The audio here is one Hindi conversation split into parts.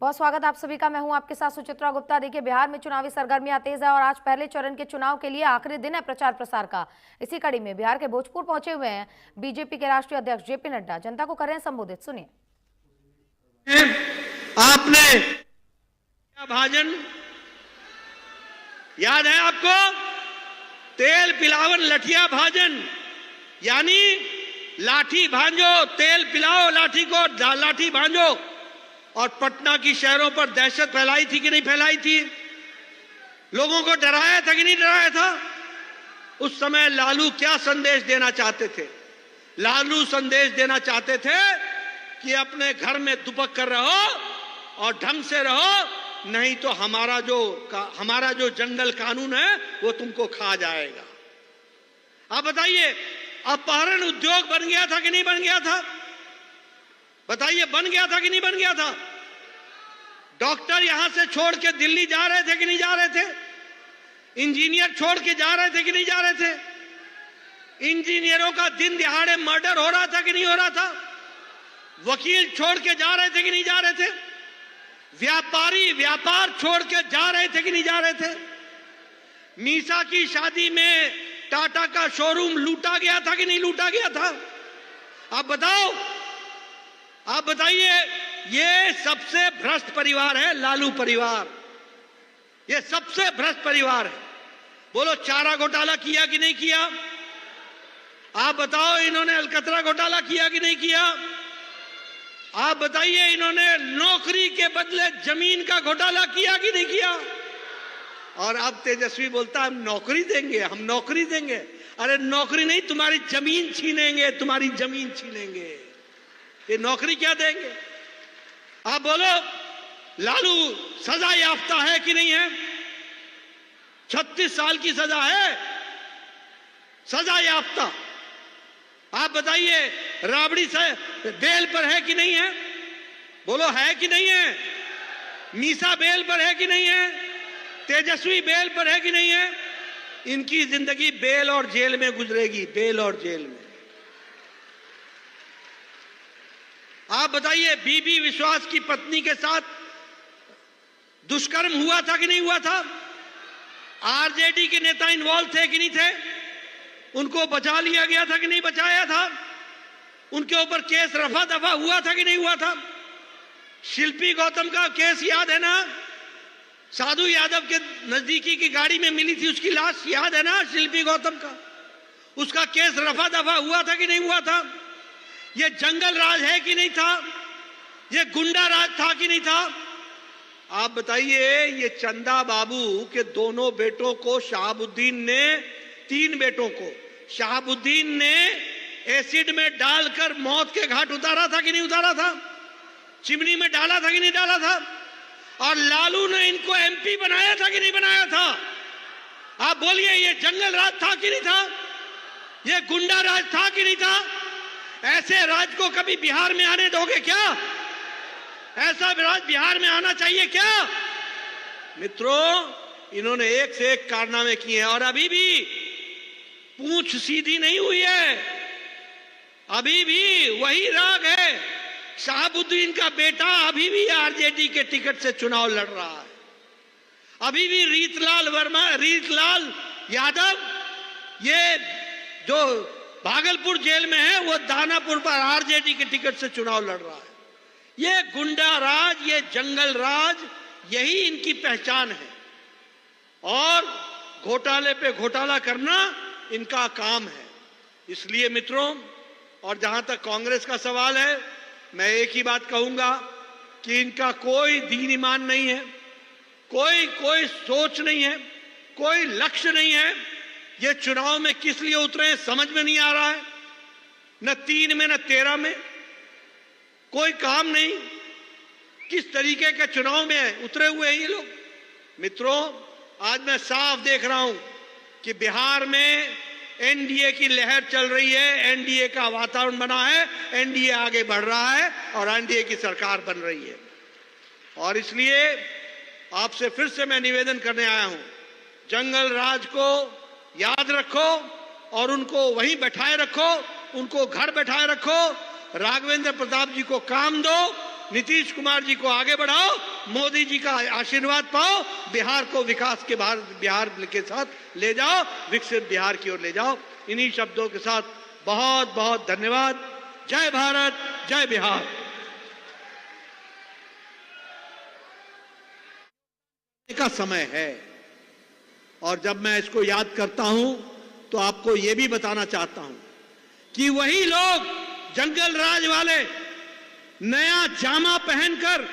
बहुत स्वागत आप सभी का। मैं हूं आपके साथ सुचित्रा गुप्ता। देखिए, बिहार में चुनावी सरगर्मियां तेज है और आज पहले चरण के चुनाव के लिए आखिरी दिन है प्रचार प्रसार का। इसी कड़ी में बिहार के भोजपुर पहुंचे हुए हैं बीजेपी के राष्ट्रीय अध्यक्ष जेपी नड्डा। जनता को कर रहे हैं संबोधित, सुनिए। आपने भाजन याद है आपको? तेल पिलावन लठिया भाजन, यानी लाठी भांजो, तेल पिलाओ लाठी को, लाठी भांजो। और पटना की शहरों पर दहशत फैलाई थी कि नहीं फैलाई थी? लोगों को डराया था कि नहीं डराया था? उस समय लालू क्या संदेश देना चाहते थे? लालू संदेश देना चाहते थे कि अपने घर में दुबक कर रहो और ढंग से रहो, नहीं तो हमारा जो जंगल कानून है वो तुमको खा जाएगा। आप बताइए, अपहरण उद्योग बन गया था कि नहीं बन गया था? बताइए, बन गया था कि नहीं बन गया था? डॉक्टर यहां से छोड़ के दिल्ली जा रहे थे कि नहीं जा रहे थे? इंजीनियर छोड़ के जा रहे थे कि नहीं जा रहे थे? इंजीनियरों का दिन दिहाड़े मर्डर हो रहा था कि नहीं हो रहा था? वकील छोड़ के जा रहे थे कि नहीं जा रहे थे? व्यापारी व्यापार छोड़ के जा रहे थे कि नहीं जा रहे थे? मीसा की शादी में टाटा का शोरूम लूटा गया था कि नहीं लूटा गया था? आप बताओ, आप बताइए। ये सबसे भ्रष्ट परिवार है लालू परिवार, ये सबसे भ्रष्ट परिवार है। बोलो, चारा घोटाला किया कि नहीं किया? आप बताओ, इन्होंने अलकतरा घोटाला किया कि नहीं किया? आप बताइए, इन्होंने नौकरी के बदले जमीन का घोटाला किया कि नहीं किया? और अब तेजस्वी बोलता है हम नौकरी देंगे, हम नौकरी देंगे। अरे नौकरी नहीं, तुम्हारी जमीन छीनेंगे, तुम्हारी जमीन छीनेंगे। ये नौकरी क्या देंगे? आप बोलो, लालू सजा याफ्ता है कि नहीं है? 36 साल की सजा है, सजा याफ्ता। आप बताइए, राबड़ी से बेल पर है कि नहीं है? बोलो, है कि नहीं है? मीसा बेल पर है कि नहीं है? तेजस्वी बेल पर है कि नहीं है? इनकी जिंदगी बेल और जेल में गुजरेगी, बेल और जेल में। आप बताइए, बीबी विश्वास की पत्नी के साथ दुष्कर्म हुआ था कि नहीं हुआ था? आरजेडी के नेता इन्वॉल्व थे कि नहीं थे? उनको बचा लिया गया था कि नहीं बचाया था? उनके ऊपर केस रफा दफा हुआ था कि नहीं हुआ था? शिल्पी गौतम का केस याद है ना? साधु यादव के नजदीकी की गाड़ी में मिली थी उसकी लाश, याद है ना? शिल्पी गौतम का, उसका केस रफा दफा हुआ था कि नहीं हुआ था? ये जंगल राज है कि नहीं था? ये गुंडा राज था कि नहीं था? आप बताइए, ये चंदा बाबू के दोनों बेटों को शहाबुद्दीन ने, 3 बेटों को शहाबुद्दीन ने एसिड में डालकर मौत के घाट उतारा था कि नहीं उतारा था? चिमनी में डाला था कि नहीं डाला था? और लालू ने इनको एमपी बनाया था कि नहीं बनाया था? आप बोलिए, ये जंगल राज था कि नहीं था? ये गुंडा राज था कि नहीं था? ऐसे राज को कभी बिहार में आने दोगे क्या? ऐसा राज बिहार में आना चाहिए क्या? मित्रों, इन्होंने एक से एक कारनामे किए हैं और अभी भी पूंछ सीधी नहीं हुई है, अभी भी वही राग है। शहाबुद्दीन का बेटा अभी भी आरजेडी के टिकट से चुनाव लड़ रहा है, अभी भी रीतलाल यादव, ये जो भागलपुर जेल में है, वो दानापुर पर आरजेडी के टिकट से चुनाव लड़ रहा है। ये गुंडा राज, ये जंगल राज, यही इनकी पहचान है और घोटाले पे घोटाला करना इनका काम है। इसलिए मित्रों, और जहां तक कांग्रेस का सवाल है, मैं एक ही बात कहूंगा कि इनका कोई दीन ईमान नहीं है, कोई सोच नहीं है, कोई लक्ष्य नहीं है। ये चुनाव में किस लिए उतरे हैं समझ में नहीं आ रहा है, न 3 में न 13 में, कोई काम नहीं। किस तरीके के चुनाव में उतरे हुए हैं ये लोग? मित्रों, आज मैं साफ देख रहा हूं कि बिहार में एनडीए की लहर चल रही है, एनडीए का वातावरण बना है, एनडीए आगे बढ़ रहा है और एनडीए की सरकार बन रही है। और इसलिए आपसे फिर से मैं निवेदन करने आया हूं, जंगल राज को याद रखो और उनको वहीं बैठाए रखो, उनको घर बैठाए रखो। राघवेंद्र प्रताप जी को काम दो, नीतीश कुमार जी को आगे बढ़ाओ मोदी जी का आशीर्वाद पाओ, बिहार को विकास के बिहार के साथ ले जाओ, विकसित बिहार की ओर ले जाओ। इन्हीं शब्दों के साथ बहुत बहुत धन्यवाद। जय भारत, जय बिहार। का समय है और जब मैं इसको याद करता हूं तो आपको यह भी बताना चाहता हूं कि वही लोग जंगल राज वाले नया जामा पहनकर।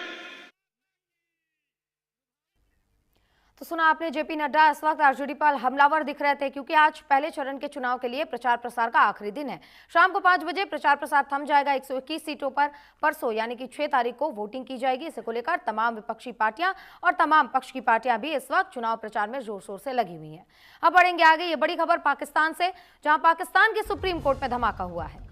तो सुना आपने, जेपी नड्डा इस वक्त आरजेडी पर हमलावर दिख रहे थे क्योंकि आज पहले चरण के चुनाव के लिए प्रचार प्रसार का आखिरी दिन है। शाम को 5 बजे प्रचार प्रसार थम जाएगा। 121 सीटों पर परसों यानी कि 6 तारीख को वोटिंग की जाएगी। इसे को लेकर तमाम विपक्षी पार्टियां और तमाम पक्ष की पार्टियां भी इस वक्त चुनाव प्रचार में जोर शोर से लगी हुई हैं। अब बढ़ेंगे आगे, ये बड़ी खबर पाकिस्तान से, जहां पाकिस्तान के सुप्रीम कोर्ट में धमाका हुआ है।